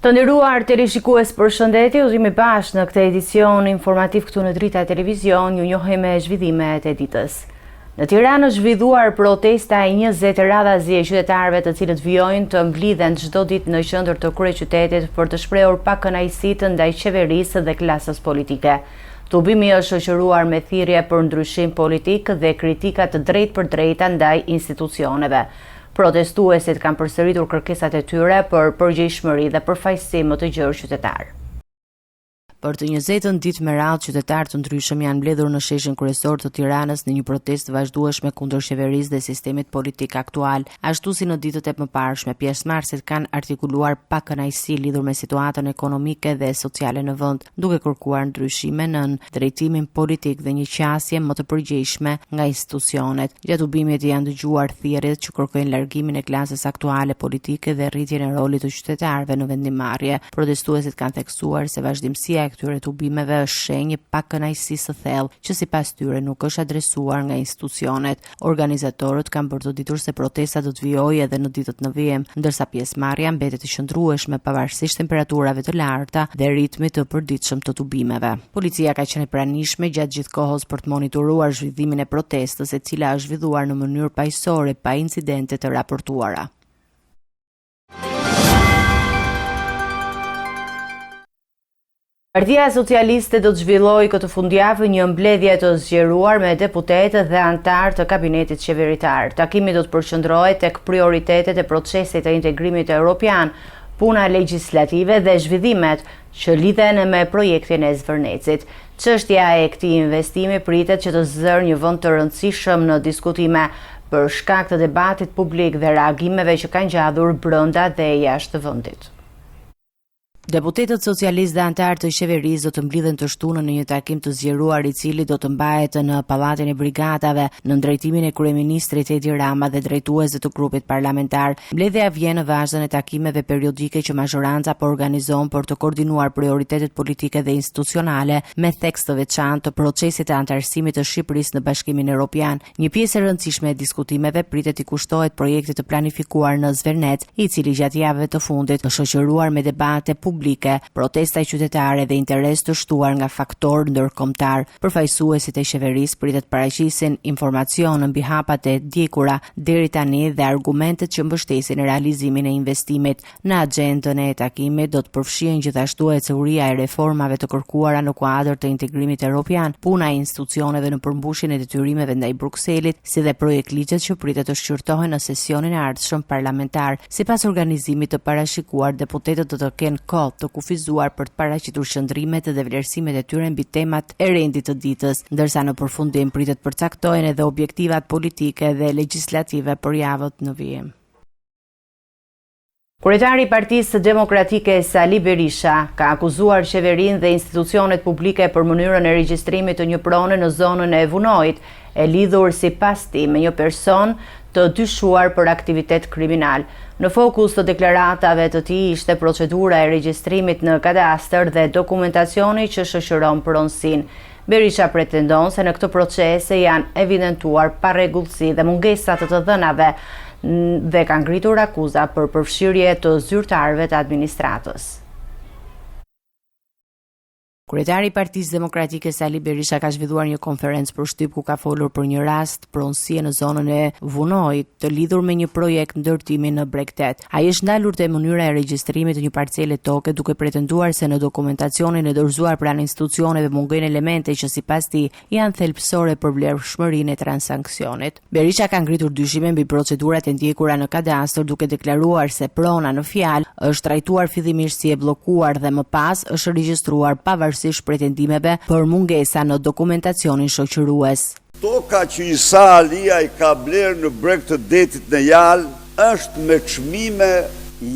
Të nderuar teleshikues, përshëndetje, u jemi bashkë në këtë edicion informativ këtu në Drita Televizion, ju njohim me zhvillimet e ditës. Në Tiranë është zhvilluar protesta e 20 radhazi e qytetarëve të cilët vijojnë të mblidhen çdo ditë në qendër të kryeqytetit për të shprehur pakënaqësitë ndaj qeverisë dhe klasës politike. Tubimi është shoqëruar me thirrje për ndryshim politik dhe kritika të drejtpërdrejta ndaj institucioneve. Protestuesit kanë përsëritur kërkesat e tyre për përgjegjësimë dhe përfaqësim më të gjerë qytetar. Për të 20-ën ditë me radhë, qytetarë të ndryshëm janë mbledhur në sheshin kryesor të Tiranës në një protestë vazhdueshme kundër qeverisë dhe sistemit politik aktual, ashtu si në ditët e mëparshme. Pjesëmarrësit kanë artikuluar pakënaqësi lidhur me situatën ekonomike dhe sociale në vend, duke kërkuar ndryshime në drejtimin politik dhe një qasje më të përgjegjshme nga institucionet. Gjatë ubimit janë dëgjuar thirrjet që kërkojnë largimin e klasës aktuale politike dhe rritjen e rolit të qytetarëve në vendimmarrje. Protestuesit kanë theksuar se vazhdimësia këtyre të ubimeve është shenjë pakënaqësisë së thellë që sipas tyre nuk është adresuar nga institucionet. Organizatorët kanë bërtuditur se protesta do të vijojë edhe në ditët në vijim, ndërsa pjesëmarrja mbetet e qëndrueshme pavarësisht temperaturave të larta dhe ritmit të përditshëm të ubimeve. Policia ka qenë e pranishme gjatë gjithë kohës për të monitoruar zhvillimin e protestës, e cila është zhvilluar në mënyrë paqësore pa incidente të raportuara. Partia Socialiste do të zhvillojë këtë fundjavë një mbledhje të zgjeruar me deputetë dhe anëtar të kabinetit qeveritar. Takimi do të përqendrohet tek prioritetet e procesit të integrimit evropian, puna legjislative dhe zhvillimet që lidhen me projektin e Zvërnecit. Çështja e këtij investimi pritet që të zërë një vend të rëndësishëm në diskutime për shkak të debatit publik dhe reagimeve që kanë ngjallur brenda dhe jashtë vendit. Deputetët socialistë dhe anëtarë të qeverisë do të mblidhen të shtunën në një takim të zgjeruar, i cili do të mbahet në Pallatin e Brigadave në drejtimin e kryeministrit Edi Rama dhe drejtuesve të grupit parlamentar. Mbledhja vjen në vazhdon e takimeve periodike që mazhoranca po organizon për të koordinuar prioritetet politike dhe institucionale me theks të veçantë të procesit të anëtarësimit të Shqipërisë në Bashkimin Evropian. Një pjesë e rëndësishme e diskutimeve pritet i kushtohet projektit të planifikuar në Zvernec, i cili gjatë javëve të fundit është shoqëruar me debate publike, protesta qytetare dhe interes të shtuar nga faktorë ndërkombëtar. Përfaqësuesit e qeverisë pritet paraqisin informacion mbi hapat e djegura deri tani dhe argumentet që mbështesin realizimin e investimit. Në agjendën e takimit do të përfshihen gjithashtu eceria e reformave të kërkuara në kuadër të integrimit evropian, puna e institucioneve në përmbushjen e detyrimeve ndaj Brukselit, si dhe projekt ligjet që pritet të shqyrtohen në sesionin e ardhshëm parlamentar. Sipas organizimit të parashikuar, deputetët do të kenë kohë të kufizuar për të paraqitur qëndrimet dhe vlerësimet e tyre mbi temat e rendit të ditës, ndërsa në përfundim pritet përcaktohen edhe objektivat politike dhe legjislative për javët në vijim. Kryetari i Partisë Demokratike Sali Berisha ka akuzuar qeverinë dhe institucionet publike për mënyrën e regjistrimit të një prone në zonën e Vunojit, e lidhur sipas tij me një person të dyshuar për aktivitet kriminal. Në fokus të deklaratave të tij ishte procedura e regjistrimit në kadastër dhe dokumentacioni që shoqëron pronësinë. Berisha pretendon se në këtë proces janë evidentuar parregullsi dhe mungesa të dhënave dhe ka ngritur akuza për përfshirje të zyrtarëve të administratës. Kryetari i Partisë Demokratike Sali Berisha ka zhvilluar një konferencë për shtyp ku ka folur për një rast pronësie në zonën e Vunojit të lidhur me një projekt ndërtimi në Bregdet. Ai është ndalur te mënyra e regjistrimit të një parcele toke, duke pretenduar se në dokumentacionin e dorëzuar pranë institucioneve mungojnë elemente që sipas tij janë thelbësore për vlerëshmërinë e transaksionit. Berisha ka ngritur dyshime mbi procedurat e ndjekura në kadastër, duke deklaruar se prona në fjalë është trajtuar fillimisht si e bllokuar dhe më pas është regjistruar pavarësisht pretendimeve për mungesa në dokumentacionin shoqërues. Toka që Isa Alia i ka blerë në breg të detit në Jalë është me çmime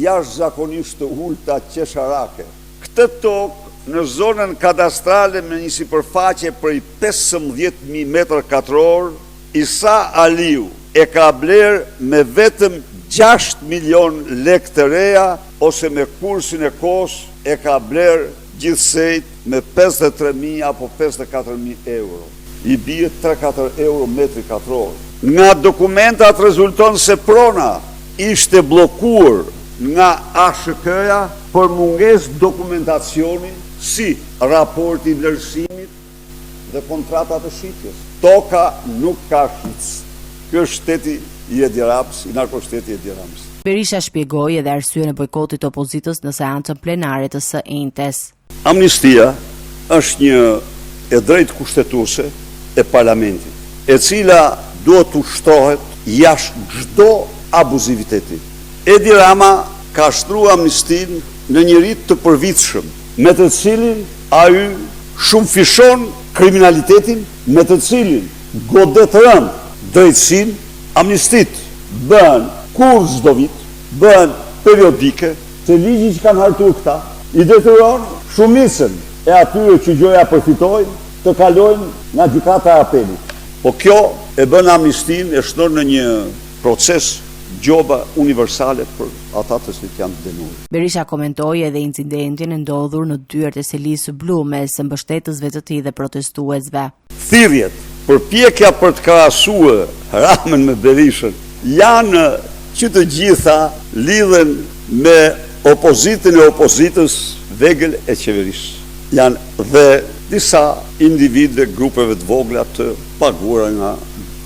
jashtëzakonisht të ulta qesharake. Këtë tokë në zonën kadastrale me një sipërfaqe prej 15.000 m2, Isa Aliu e ka blerë me vetëm 6 milion lek të reja, ose me kursin e kohës e ka blerë gjithsejt me 53.000 apo 54.000 euro. I bie 3-4 euro metri katror. Nga dokumentat rezulton se prona ishte bllokuar nga ASHK-ja për mungesë dokumentacioni si raporti i vlerësimit dhe kontratat e shitjes. Toka nuk ka shitës. Ky është shteti i Edi Ramës, i narkoshteti i Edi Ramës. Berisha shpjegoi edhe arsyeën e bojkotit të opozitës në seancën plenare të së njëjtës. Amnistia është një e drejtë kushtetuese e parlamentit, e cila duhet të ushtrohet jashtë çdo abuziviteti. Edi Rama ka shtruar amnistin në një rit të përvitshëm, me të cilin ai shumë fishon kriminalitetin, me të cilin godet rënd drejtësinë. Amnistit bën kur çdo vit, bën periodike, të ligji që kanë hartuar këta i detyron shumicën e atyre që gjoja përfitojnë të kalojnë nga gjykata e apelit. Po kjo e bën amnistin e shton në një proces gjoba universale për ata të cilët janë dënuar. Berisha komentoi edhe incidentin e ndodhur në dyert e selisë së blu mes mbështetësve të tij dhe protestuesve. Thirrjet, përpjekja për të krahasuar Ramën me Berishën janë që të gjitha lidhen me opozitën e opozitës, vegël e qeverisë. Janë dhe disa individë dhe grupeve të vogla të paguara nga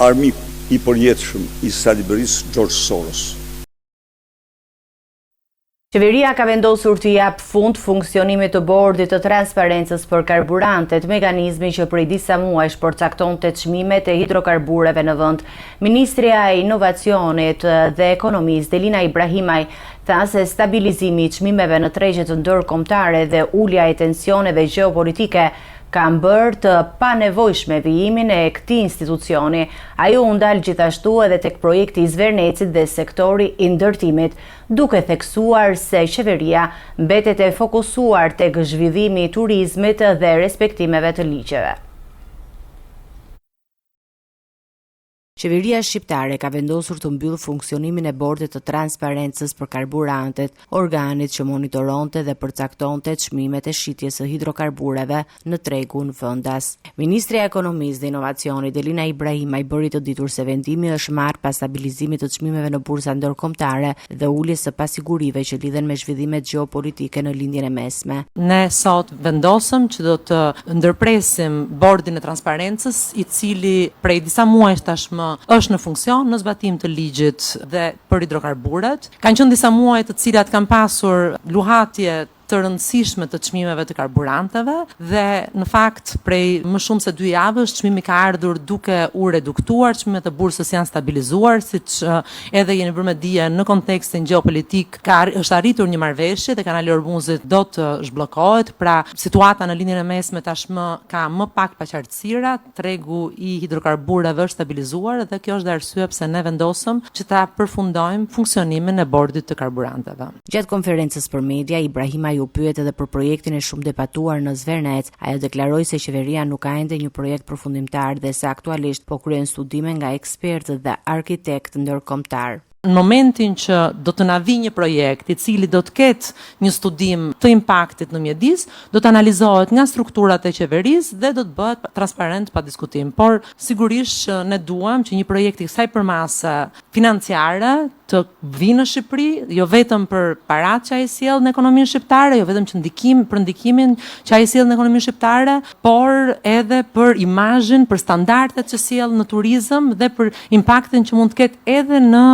armiku i përjetshëm i Saliberisë, George Soros. Qeveria ka vendosur të jap fund funksionimit të bordit të transparencës për karburantet, mekanizmi që prej disa muajsh përcaktonte çmimet e hidrokarbureve në vend. Ministria e Inovacionit dhe Ekonomisë Delina Ibrahimaj tha se stabilizimi i çmimeve në tregjet ndërkombëtare dhe ulja e tensioneve gjeopolitike kanë bërë të panevojshme vijimin e këtij institucioni. Ai u ndal gjithashtu edhe tek projekti i Zvernecit dhe sektori i ndërtimit, duke theksuar se qeveria mbetet e fokusuar tek zhvillimi i turizmit dhe respektimeve të ligjeve. Qeveria shqiptare ka vendosur të mbyllë funksionimin e bordit të transparencës për karburantet, organit që monitoronte dhe përcaktonte çmimet e shitjes së hidrokarbureve në tregun vendas. Ministri i Ekonomisë dhe Inovacionit Delina Ibrahimaj bëri të ditur se vendimi është marrë pas stabilizimit të çmimeve në bursa ndërkombëtare dhe uljes së pasigurive që lidhen me zhvillimet gjeopolitike në lindjen e mesme. Ne sot vendosëm që do të ndërpresim bordin e transparencës, i cili prej disa muajsh tashmë është në funksion në zbatim të ligjit dhe për hidrokarburet. Kanë qenë disa muaj të cilat kanë pasur luhatje të rëndësishme të çmimeve të karburanteve dhe në fakt prej më shumë se 2 javësh çmimi ka ardhur duke u reduktuar, çmimet e bursës janë stabilizuar, siç edhe jeni bërë me dije në kontekstin gjeopolitik është arritur një marrëveshje dhe kanali Ormuzit do të zhbllokohet, pra situata në linjën e mesme tashmë ka më pak paqartësira, tregu i hidrokarbureve është stabilizuar dhe kjo është arsye pse ne vendosëm që ta përfundojmë funksionimin e bordit të karburanteve. Gjatë konferencës për media, Ibrahimaj u pyet edhe për projektin e shumë debatuar në Zvernec. Ajo deklaroi se qeveria nuk ka ende një projekt përfundimtar dhe se aktualisht po kryen studime nga ekspertë dhe arkitektë ndërkombëtar. Në momentin që do të na vi një projekt i cili do të ketë një studim të impaktit në mjedis, do të analizohet nga strukturat e qeverisë dhe do të bëhet transparent pa diskutim. Por sigurisht që ne duam që një projekt i kësaj përmase financiare të vinë në Shqipëri, jo vetëm për paratë që ai sjell në ekonominë shqiptare, jo vetëm për ndikimin që ai sjell në ekonominë shqiptare, por edhe për imazhin, për standardet që sjell në turizëm dhe për impaktin që mund të ketë edhe në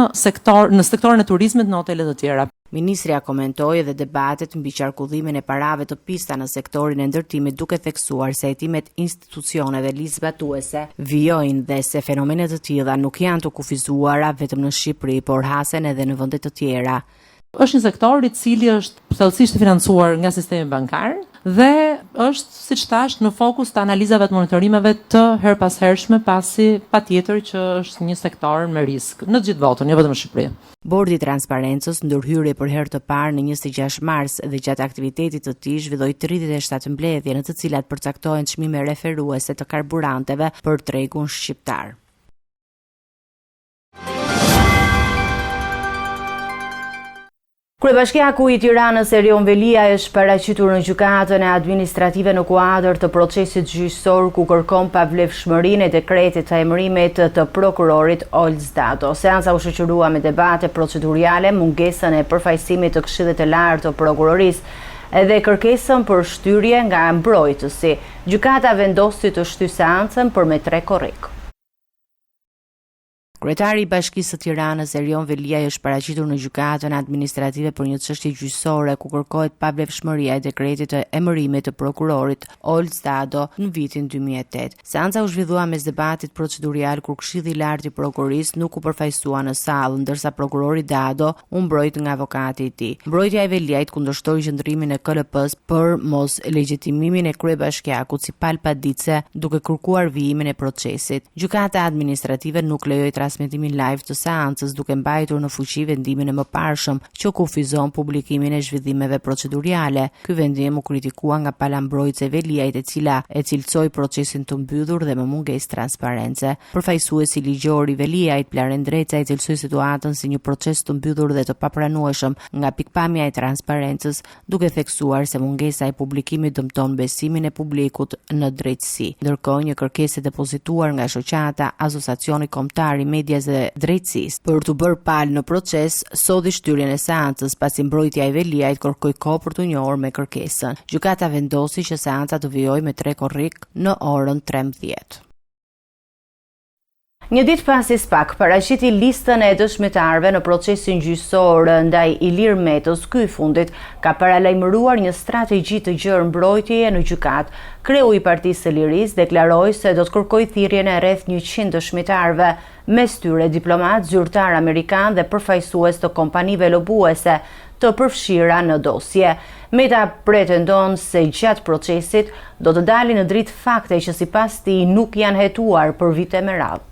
sektorin e turizmit në hotele të tjera. Ministria komentoi edhe debatet mbi qarkullimin e parave të pista në sektorin e ndërtimit, duke theksuar se hetimet institucioneve ligjzbatuese vijojnë dhe se fenomene të tilla nuk janë të kufizuara vetëm në Shqipëri, por hasen edhe në vende të tjera. Është një sektor i cili është thellësisht i financuar nga sistemi bankar dhe është, siç thash, në fokus të analizave të monitorimeve të her pas hershme, pasi patjetër që është një sektor me risk në të gjithë botën, jo vetëm në Shqipëri. Bordi i transparencës ndërhyri për herë të parë në 26 mars dhe gjatë aktivitetit të tij zhvilloi 37 mbledhje në të cilat përcaktohen çmime referuese të karburanteve për tregun shqiptar. Kryebashkiaku i Tiranës Erion Velia është paraqitur në gjykatën e administrative në kuadër të procesit gjyqësor ku kërkon pavlefshmërinë e dekretit të emërimit të prokurorit Olz Dado. Seanca u shoqërua me debate procedurale, mungesën e përfaqësimit të Këshillit të Lartë të Prokurorisë edhe kërkesën për shtyrje nga mbrojtësi. Gjykata vendosi të shtyjë seancën për me 3 korrik. Kryetari i Bashkisë së Tiranës Erion Velia është paraqitur në gjykatën administrative për një çështje gjyqësore ku kërkohet pavlefshmëria e dekretit të emërimit të prokurorit Olz Dado në vitin 2008. Seanca u zhvillua mes debatit procedurial kur Këshilli i Lartë i Prokurorisë nuk u përfaqësua në sallë, ndërsa prokurori Dado u mbrojt nga avokati i tij. Mbrojtja e Veliait kundërshtoi qëndrimin e KLP-s për mos legitimimin e kryebashkiakut si palpadice duke kërkuar vijimin e procesit. Gjykata administrative nuk lejoi transmetimin live të seancës duke mbajtur në fuqi vendimin e mëparshëm që kufizon publikimin e zhvillimeve proceduriale. Ky vendim u kritikua nga pala mbrojtëse Veliait, e cila e cilësoi procesin të mbyllur dhe me mungesë transparence. Përfaqësuesi ligjor i Veliait, Plaren Dreca, i cilësoi situatën si një proces të mbyllur dhe të papranueshëm nga pikpamja e transparencës, duke theksuar se mungesa e publikimit dëmton besimin e publikut në drejtësi. Ndërkohë, një kërkesë e depozituar nga shoqata Asociacioni Kombëtar i Medias dhe Drejtësisë për të bërë palë në proces sodhi shtyrjen e seancës pasi mbrojtja e Veliait kërkoi kohë për të njohur me kërkesën. Gjykata vendosi që seanca të vijojë me 3 korrik në orën 13. Një ditë pasi SPAK paraqiti listën e dëshmitarëve në procesin gjyqësor ndaj Ilir Metës, ky i fundit ka paralajmëruar një strategji të gjerë mbrojtjeje në gjykat. Kreu i Partisë së Lirisë deklaroi se do të kërkojë thirrjen e rreth 100 dëshmitarëve, mes tyre diplomat, zyrtar amerikan dhe përfaqësues të kompanive lobuese të përfshira në dosje. Meta pretendon se gjatë procesit do të dalin në dritë fakte që sipas tij nuk janë hetuar për vite me radhë.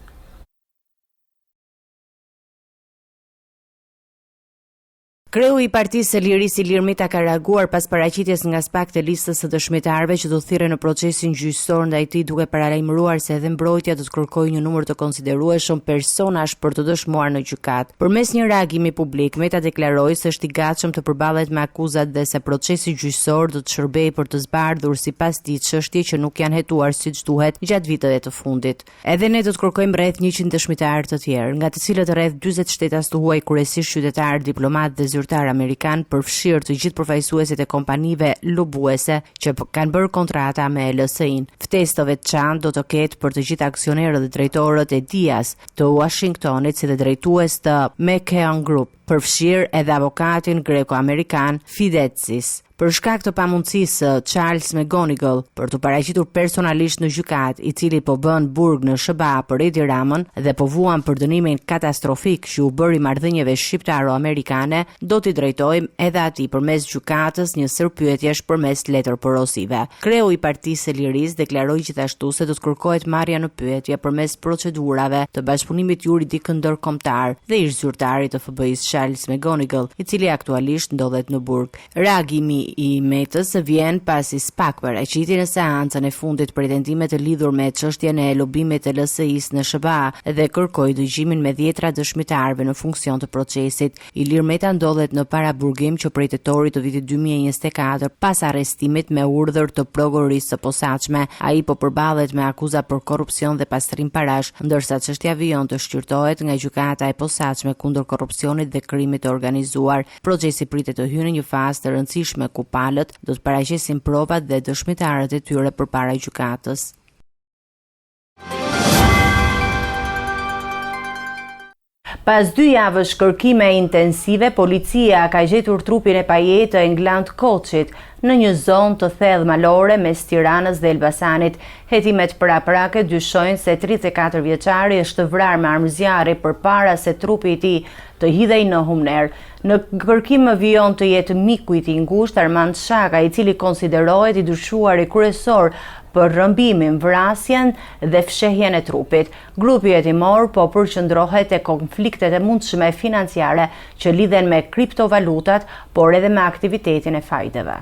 Kreu i Partisë së Lirisë Ilir Meta ka reaguar pas paraqitjes nga SPAK të listës së dëshmitarëve që do thirren në procesin gjyqësor ndaj tij, duke paralajmëruar se edhe mbrojtja do të kërkojë një numër të konsiderueshëm personash për të dëshmuar në gjykat. Përmes një reagimi publik, Meta deklaroi se është i gatshëm të përballet me akuzat dhe se procesi gjyqësor do të shërbejë për të zbardhur sipas tij çështje që nuk janë hetuar siç duhet gjatë viteve të fundit. Edhe ne do të kërkojmë rreth 100 dëshmitarë të tjerë, nga të cilët rreth 40 shtetas të huaj, kryesisht qytetarë, diplomatë dhe zyrtar amerikan, përfshirë të gjithë përfaqësuesit e kompanive lobuese që kanë bërë kontrata me LSI-n. Ftesë të veçantë do të ketë për të gjithë aksionerët dhe drejtorët e Dias të Washingtonit si dhe drejtues të McKeon Group, përfshirë edhe avokatin greko-amerikan Fidetzis. Për shkak të pamundësisë Charles McGonigal për të paraqitur personalisht në gjykat, i cili po bën burg në SBA për Edi Ramën dhe po vuan për dënimin katastrofik që u bëri marrëdhënieve shqiptaro-amerikane, do t'i drejtojmë edhe atij përmes gjykatës një sër pyetjesh përmes letër porosive. Kreu i Partisë së Lirisë deklaroi gjithashtu se do të kërkohet marrja në pyetje përmes procedurave të bashkëpunimit juridik ndërkombëtar dhe ish zyrtari të FBI-s Charles McGonigal, i cili aktualisht ndodhet në burg. Reagimi i Metës vjen pasi SPAK paraqiti në seancën e fundit pretendime të lidhur me çështjen e lobimit të LSI-s në SBA dhe kërkoi dëgjimin me 10 dëshmitarëve në funksion të procesit. Ilir Meta ndodhet në paraburgim që prej tetorit të vitit 2024 pas arrestimit me urdhër të prokurorisë së posaçme. Ai po përballet me akuza për korrupsion dhe pastrim parash, ndërsa çështja vijon të shqyrtohet nga gjykata e posaçme kundër korrupsionit dhe krimit të organizuar. Procesi pritet të hyjë në një fazë të rëndësishme ku palët do të paraqesin provat dhe dëshmitarët e tyre përpara gjykatës. Pas 2 javësh kërkime intensive, policia ka gjetur trupin e Pajetë England Koçit në një zonë të thellë malore mes Tiranës dhe Elbasanit. Hetimet paraprake dyshojnë se 34 vjeçari është vrarë me armë zjarri përpara se trupi i tij të hidhej në Humner. Në kërkim vijon të jetë miku i tij ngushtë Armand Shaka, i cili konsiderohet i dyshuari kryesor për rrëmbimin, vrasjen dhe fshehjen e trupit. Grupi hetimor po përqendrohet te konfliktet e mundshme financiare që lidhen me kriptovalutat, por edhe me aktivitetin e fajdeve.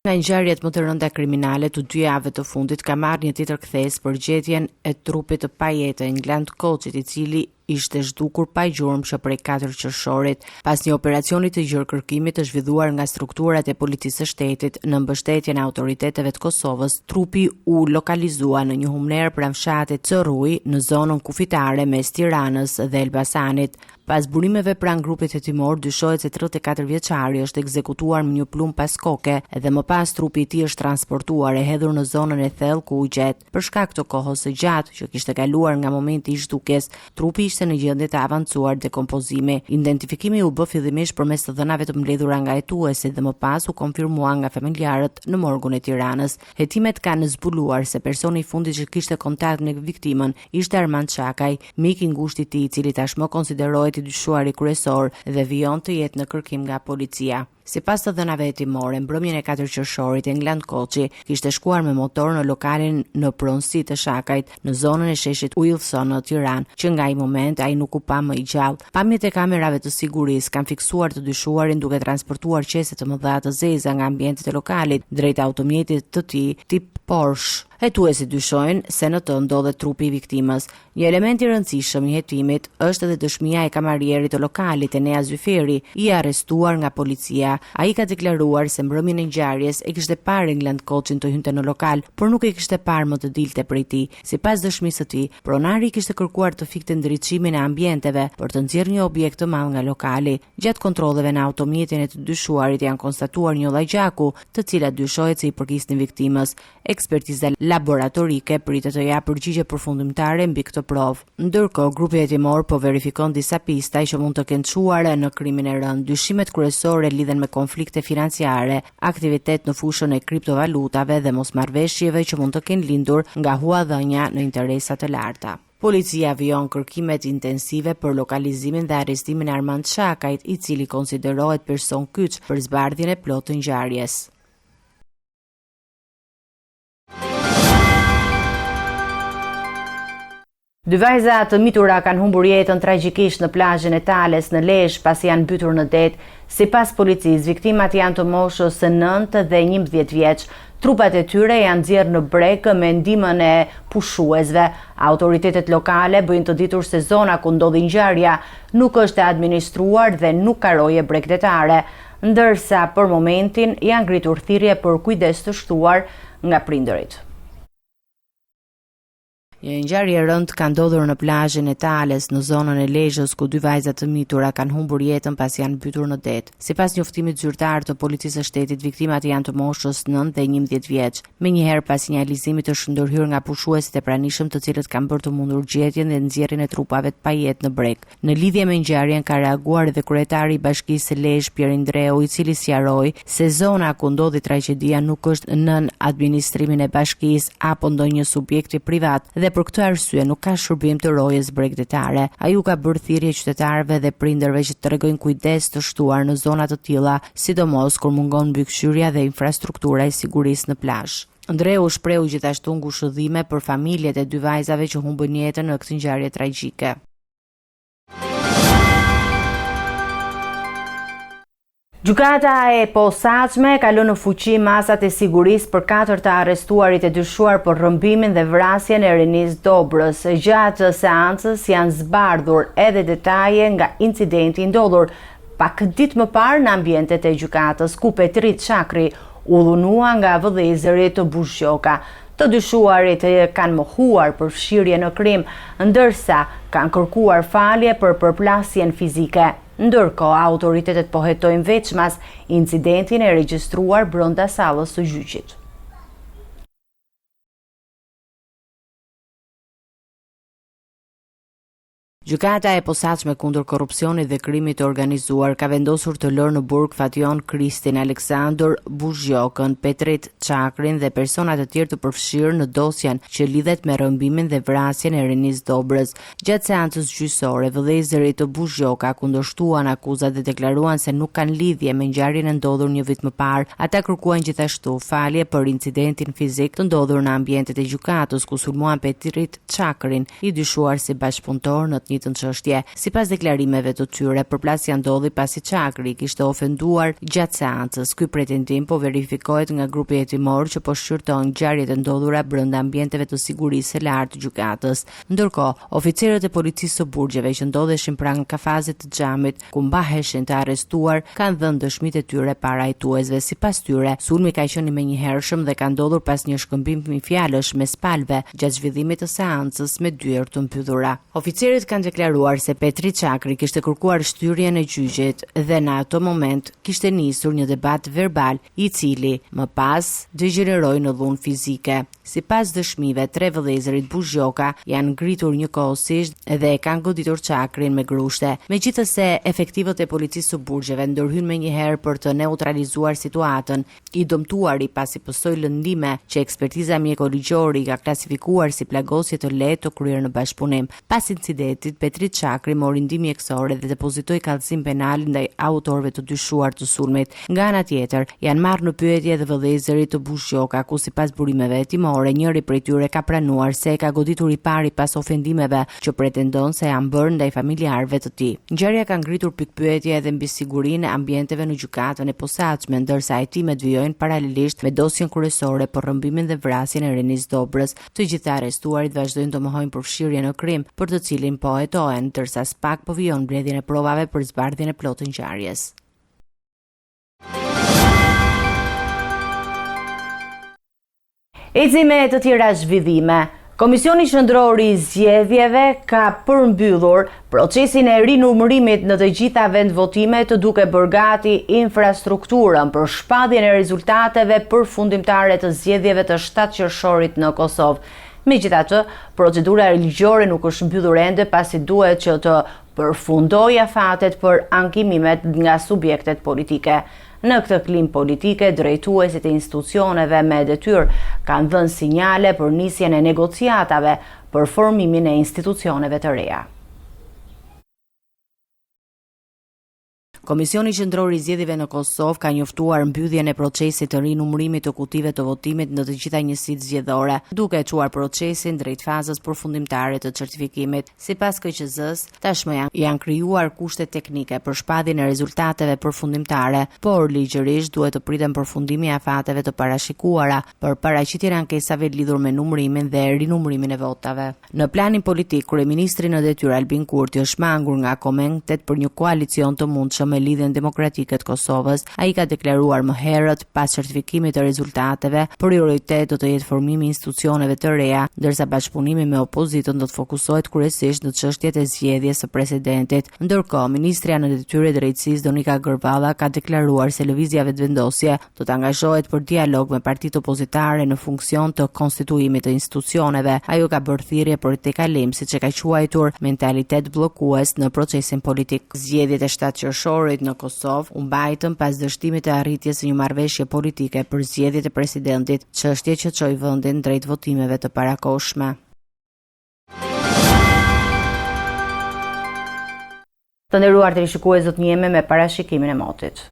Nga ngjarjet më të rënda kriminale të 2 javëve të fundit ka marrë një tjetër kthes për gjetjen e trupit të Pajetë England Koçit, i cili ishte zhdukur pa gjurmë prej 4 qershorit. Pas një operacioni të gjerë kërkimit të zhvilluar nga strukturat e policisë së shtetit në mbështetjen e autoriteteve të Kosovës, trupi u lokalizua në një humner pranë fshatit Corruj në zonën kufitare mes Tiranës dhe Elbasanit. Pas burimeve pranë grupit hetimor, dyshohet se 34 vjeçari është ekzekutuar me një plumb pas koke dhe më pas trupi i tij është transportuar e hedhur në zonën e thellë ku u gjet. Për shkak të kohës së gjatë që kishte kaluar nga momenti i zhdukjes, trupi ishte në gjendje të avancuar dekompozimi. Identifikimi u bë fillimisht përmes të dhënave të mbledhura nga hetuesit dhe më pas u konfirmua nga familjarët në morgun e Tiranës. Hetimet kanë zbuluar se personi i fundit që kishte kontakt me viktimën ishte Armand Çakaj, mik i ngushtë i tij, i cili tashmë konsiderohet i dyshuari kryesor dhe vijon të jetë në kërkim nga policia. Sipas të dhënave hetimore, mbrëmjen e 4 qershorit England Koçi kishte shkuar me motor në lokalin në pronësi të Shakajt në zonën e sheshit Wilson në Tiranë, që nga ai moment ai nuk u pa më i gjallë. Pamjet e kamerave të sigurisë kanë fiksuar të dyshuarin duke transportuar qese të mëdha të zeza nga ambientet e lokalit drejt automjetit të tij tip Porsche. Hetuesit dyshojnë se në të ndodhet trupi i viktimës. Një element i rëndësishëm i hetimit është edhe dëshmia e kamarierit të lokalit Enea Zyferi, i arrestuar nga policia. Ai ka deklaruar se mbrëmjen e ngjarjes e kishte parë England Koçin të hynte në lokal, por nuk e kishte parë më të dilte prej tij. Sipas dëshmisë së tij, pronari kishte kërkuar të fikte ndriçimin e ambienteve për të nxjerrë një objekt të madh nga lokali. Gjatë kontrolleve në automjetin e të dyshuarit janë konstatuar një lloj gjaku, të cilat dyshohet se i përkisnin viktimës. Ekspertiza laboratorike pritet të japë përgjigje përfundimtare mbi këtë provë. Ndërkohë, grupi hetimor po verifikon disa pista që mund të kenë çuar në krimin e rënd. Dyshimet kryesore lidhen me konflikte financiare, aktivitet në fushën e kriptovalutave dhe mosmarrveshjeve që mund të kenë lindur nga huadhënia në interesa të larta. Policia vijon kërkimet intensive për lokalizimin dhe arrestimin e Armand Çakajt, i cili konsiderohet person kyç për zbardhjen e plotë të ngjarjes. Dy vajza të mitura kanë humbur jetën tragjikisht në plazhin e Tales në Lezhë pasi janë mbytur në det. Sipas policisë, viktimat janë të moshës 9 dhe 11 vjeç. Trupat e tyre janë nxjerrë në breg me ndihmën e pushuesve. Autoritetet lokale bëjnë të ditur se zona ku ndodhi ngjarja nuk është e administruar dhe nuk ka roje bregdetare, ndërsa për momentin janë ngritur thirrje për kujdes të shtuar nga prindërit. Një ngjarje e rëndë ka ndodhur në plazhin e Tales në zonën e Lezhës, ku dy vajza të mitura kanë humbur jetën pasi janë mbytur në det. Sipas njoftimit zyrtar të policisë së shtetit, viktimat janë të moshës 9 dhe 11 vjeç. Menjëherë pas sinjalizimit është ndërhyrë nga pushuesit e pranishëm, të cilët kanë bërë të mundur gjetjen dhe nxjerrjen e trupave të pajetë në breg. Në lidhje me ngjarjen ka reaguar edhe kryetari i bashkisë së Lezhë, Pier Indreu, i cili sqaroi se zona ku ndodhi tragjedia nuk është nën administrimin e bashkisë apo ndonjë subjekti privat dhe për këtë arsye nuk ka shërbim të rojes bregdetare. Ai u ka bërë thirrje qytetarëve dhe prindërve që të tregojnë kujdes të shtuar në zona të tilla, sidomos kur mungon mbikëqyrja dhe infrastruktura e sigurisë në plazh. Ndreu shprehu gjithashtu ngushëllime për familjet e dy vajzave që humbën jetën në këtë ngjarje tragjike. Gjykata e posaçme ka lënë në fuqi masat e sigurisë për 4 të arrestuarit e dyshuar për rrëmbimin dhe vrasjen e Renis Dobrës. Gjatë seancës janë zbardhur edhe detaje nga incidenti i ndodhur pak ditë më parë në ambientet e gjykatës, ku Petrit Çakri u dhunua nga vëllezërit të Buzhgjoka. Të dyshuarit kanë mohuar për fshirje në krim, ndërsa kanë kërkuar falje për përplasjen fizike. Ndërkohë, autoritetet po hetojnë veçmas incidentin e regjistruar brenda sallës së gjyqit. Gjykata e posaçme kundër korrupsionit dhe krimit të organizuar ka vendosur të lërë në burg Fation Kristin Aleksandër Buzhgjokën, Petrit Çakrin dhe persona të tjerë të përfshirë në dosjen që lidhet me rrëmbimin dhe vrasjen e Renis Dobrës. Gjatë seancës gjyqësore, vëllezërit të Buzhgjoka kundërshtuan akuzat dhe deklaruan se nuk kanë lidhje me ngjarjen e ndodhur një vit më parë. Ata kërkuan gjithashtu falje për incidentin fizik të ndodhur në ambientet e gjykatës, ku sulmuan Petrit Çakrin, i dyshuar si bashkëpunëtor në të njëjtën çështje. Sipas deklarimeve të tyre, përplasja ndodhi pasi Çakri kishte ofenduar gjatë seancës. Ky pretendim po verifikohet nga grupi hetimor që po shqyrton ngjarjet e ndodhura brenda ambienteve të sigurisë së lartë të gjykatës. Ndërkohë, oficerët e policisë së Burgjeve që ndodheshin pranë kafazit të xhamit ku mbaheshin të arrestuar kanë dhënë dëshmitë e tyre para hetuesve. Sipas tyre, sulmi ka qenë i menjëhershëm dhe ka ndodhur pas një shkëmbimi fjalësh mes palëve gjatë zhvillimit të seancës me dyer të mbyllura. Oficerët kanë deklaruar se Petri Çakri kishte kërkuar shtyrjen e gjyqit dhe në ato moment kishte nisur një debat verbal i cili më pas degeneroi në dhunë fizike. Sipas dëshmive, 3 vëllezërit Buzhoka janë ngritur njëkohësisht dhe e kanë goditur Çakrin me grushte. Megjithëse efektivët e policisë së Burgjeve ndërhyn menjëherë për të neutralizuar situatën, i dëmtuari pasi pësoi lëndime që ekspertiza mjekoligjore ka klasifikuar si plagosje të lehtë të kryer në bashkëpunim. Pas incidentit, Petri Çakri mori ndihmë mjekësore dhe depozitoi kallëzim penal ndaj autorëve të dyshuar të sulmit. Nga ana tjetër, janë marrë në pyetje edhe vëllezërit të Buzhoka, ku sipas burimeve hetimore, njëri prej tyre ka pranuar se e ka goditur i pari pas ofendimeve që pretendon se janë bërë ndaj familjarëve të tij. Ngjarja ka ngritur pikpyetje edhe mbi sigurinë e ambienteve në gjykatën e posaçme, ndërsa hetimet vijojnë paralelisht me dosjen kryesore për rrëmbimin dhe vrasjen e Renis Dobrës. Të gjithë arrestuarit vazhdojnë të mohojnë përfshirje në krim, për të cilin po hetohen, ndërsa SPAK po vijon mbledhjen e provave për zbardhjen e plotë të ngjarjes. Eci me të tjera zhvillime. Komisioni Qendror i Zgjedhjeve ka përmbyllur procesin e rinumërimit në të gjitha vendvotimet, duke bërë gati infrastrukturën për shpalljen e rezultateve përfundimtare të zgjedhjeve të 7 qershorit në Kosovë. Megjithatë, procedura ligjore nuk është mbyllur ende pasi duhet që të përfundojë afatet për ankimimet nga subjektet politike. Në këtë klim politike, drejtuesit e institucioneve me detyrë kanë dhënë sinjale për nisjen e negociatave për formimin e institucioneve të reja. Komisioni Qendror i Zgjedhjeve në Kosovë ka njoftuar mbylljen e procesit të rinumërimit të kutive të votimit në të gjitha njësitë zgjedhore, duke e çuar procesin drejt fazës përfundimtare të certifikimit. Sipas KQZ-s, tashmë janë krijuar kushte teknike për shpalljen e rezultateve përfundimtare, por ligjërisht duhet të priten përfundimi i afateve të parashikuara për paraqitjen e ankesave lidhur me numërimin dhe rinumërimin e votave. Në planin politik, kryeministri në detyrë Albin Kurti është mangur nga komentet për një koalicion të mundshëm me lidhjen demokratike të Kosovës. Ai ka deklaruar më herët pas certifikimit të rezultateve, prioritet do të jetë formimi i institucioneve të reja, ndërsa bashkëpunimi me opozitën do të fokusohet kryesisht në çështjet e zgjedhjes së presidentit. Ndërkohë, ministrja në detyrë e drejtësisë Donika Gërvalla ka deklaruar se lëvizja vetëvendosje do të angazhohet për dialog me partitë opozitare në funksion të konstituimit të institucioneve. Ajo ka bërë thirrje për te kalim, siç e ka quajtur, mentalitet bllokues në procesin politik. Zgjedhjet e 7 qershorit në Kosovë u mbajtën pas dështimit të arritjes së një marrëveshje politike për zgjedhjet e presidentit, çështje që çoi vendin drejt votimeve të parakohshme. Të nderuar televizionistë, do të jemi me parashikimin e motit.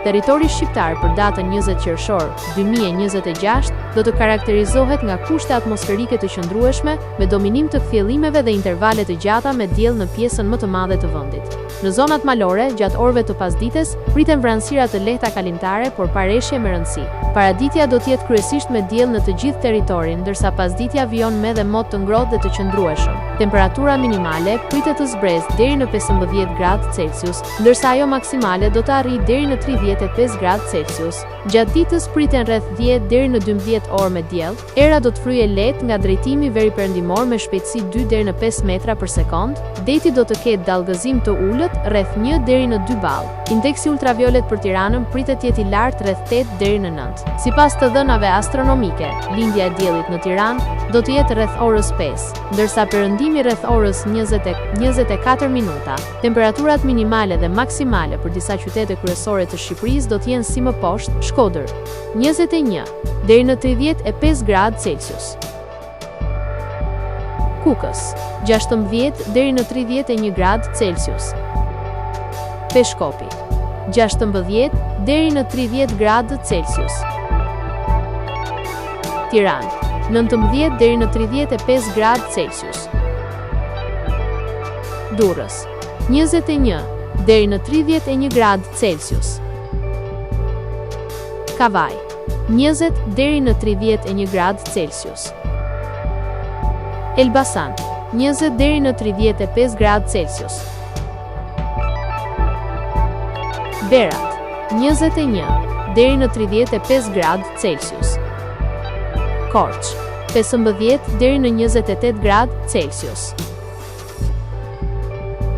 Territori shqiptar për datën 20 qershor 2026 do të karakterizohet nga kushte atmosferike të qëndrueshme me dominim të kthjellimeve dhe intervale të gjata me diell në pjesën më të madhe të vendit. Në zonat malore, gjatë orëve të pasdites, priten vranësira të lehta kalimtare, por pa reshje me rëndësi. Paraditja do të jetë kryesisht me diell në të gjithë territorin, ndërsa pasditja vijon me dhe mot të ngrohtë dhe të qëndrueshëm. Temperatura minimale pritet të zbresë deri në 15 gradë Celsius, ndërsa ajo maksimale do të arrijë deri në 35 gradë Celsius. Gjatë ditës priten rreth 10 deri në 12 orë me diell. Era do të fryejë lehtë nga drejtimi veriperëndimor me shpejtësi 2 deri në 5 metra për sekond. Deti do të ketë dallgëzim të ulët rreth 1 deri në 2 ball. Indeksi ultraviolet për Tiranën pritet të jetë i lartë rreth 8 deri në 9. Sipas të dhënave astronomike, lindja e diellit në Tiranë do të jetë rreth orës 5, ndërsa perëndimi rreth orës 24 minuta. Temperaturat minimale dhe maksimale për disa qytete kryesore të Shqipërisë do të jenë si më poshtë: Shkodër 21 deri në 35 gradë Celsius, Kukës 16 deri në 31 gradë Celsius, Peshkopi 16 deri në 30 gradë Celsius, Tiranë 19 deri në 35 gradë Celsius. Durrës, 21 deri në 31 gradë Celsius. Kavaj, 20 deri në 31 gradë Celsius. Elbasan, 20 deri në 35 gradë Celsius. Berat, 21 deri në 35 gradë Celsius. Korç, 15 deri në 28 gradë Celsius.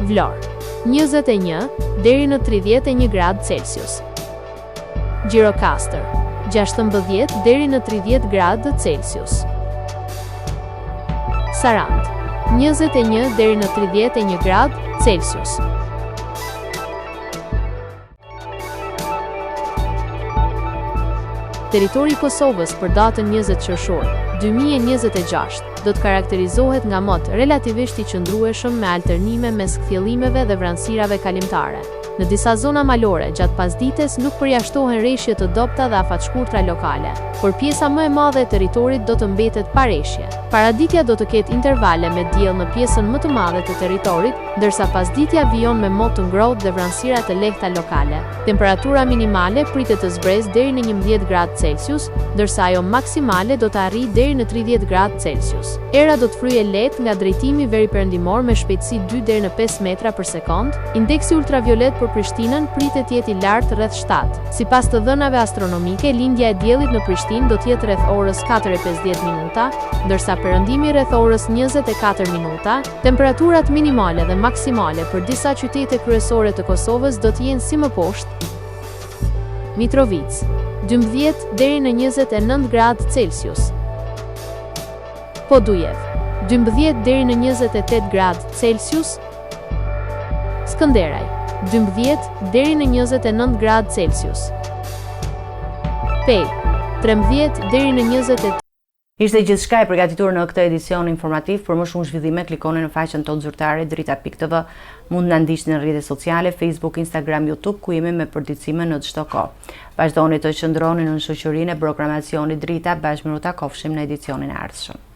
Vlorë, 21 deri në 31 gradë Celsius. Gjirokastër, 16 deri në 30 gradë Celsius. Sarand, 21 deri në 31 gradë Celsius. Territori i Kosovës për datën 20 qershor 2026 do të karakterizohet nga mot relativisht i qëndrueshëm me alternime mes kthjellimeve dhe vranësirave kalimtare. Në disa zona malore gjatë pasdites nuk përjashtohen rreshje të dobta dhe afatshkurtra lokale, por pjesa më e madhe e territorit do të mbetet pa rreshje. Paraditja do të ketë intervale me diell në pjesën më të madhe të territorit, ndërsa pasditja vijon me mot të ngrohtë dhe vranësira të lehta lokale. Temperatura minimale pritet të zbresë deri në 11 gradë Celsius, ndërsa ajo maksimale do të arrijë deri në 30 gradë Celsius. Era do të fryejë lehtë nga drejtimi veriperëndimor me shpejtësi 2 deri në 5 metra për sekond. Indeksi ultraviolet për Prishtinën pritet të jetë i lartë rreth 7. Sipas të dhënave astronomike, lindja e diellit në Prishtinë do të jetë rreth orës 4:50 minuta, ndërsa perëndimi rreth orës 24 minuta. Temperaturat minimale dhe maksimale për disa qytete kryesore të Kosovës do të jenë si më poshtë. Mitrovica, 12 deri në 29 gradë Celsius. Podujev, 12 deri në 28 gradë Celsius. Skënderaj, 12 deri në 29 gradë Celsius. Pej, 13 deri në 28. Ishte gjithçka e përgatitur në këtë edicion informativ. Për më shumë zhvillime klikoni në faqen tonë zyrtare drita.tv. Mund na ndiqni në rrjetet sociale, Facebook, Instagram, YouTube, ku jemi me përditësime në çdo kohë. Vazhdoni të qëndroni në shoqërinë e programacionit Drita, bashkë me u takofshim në edicionin e ardhshëm.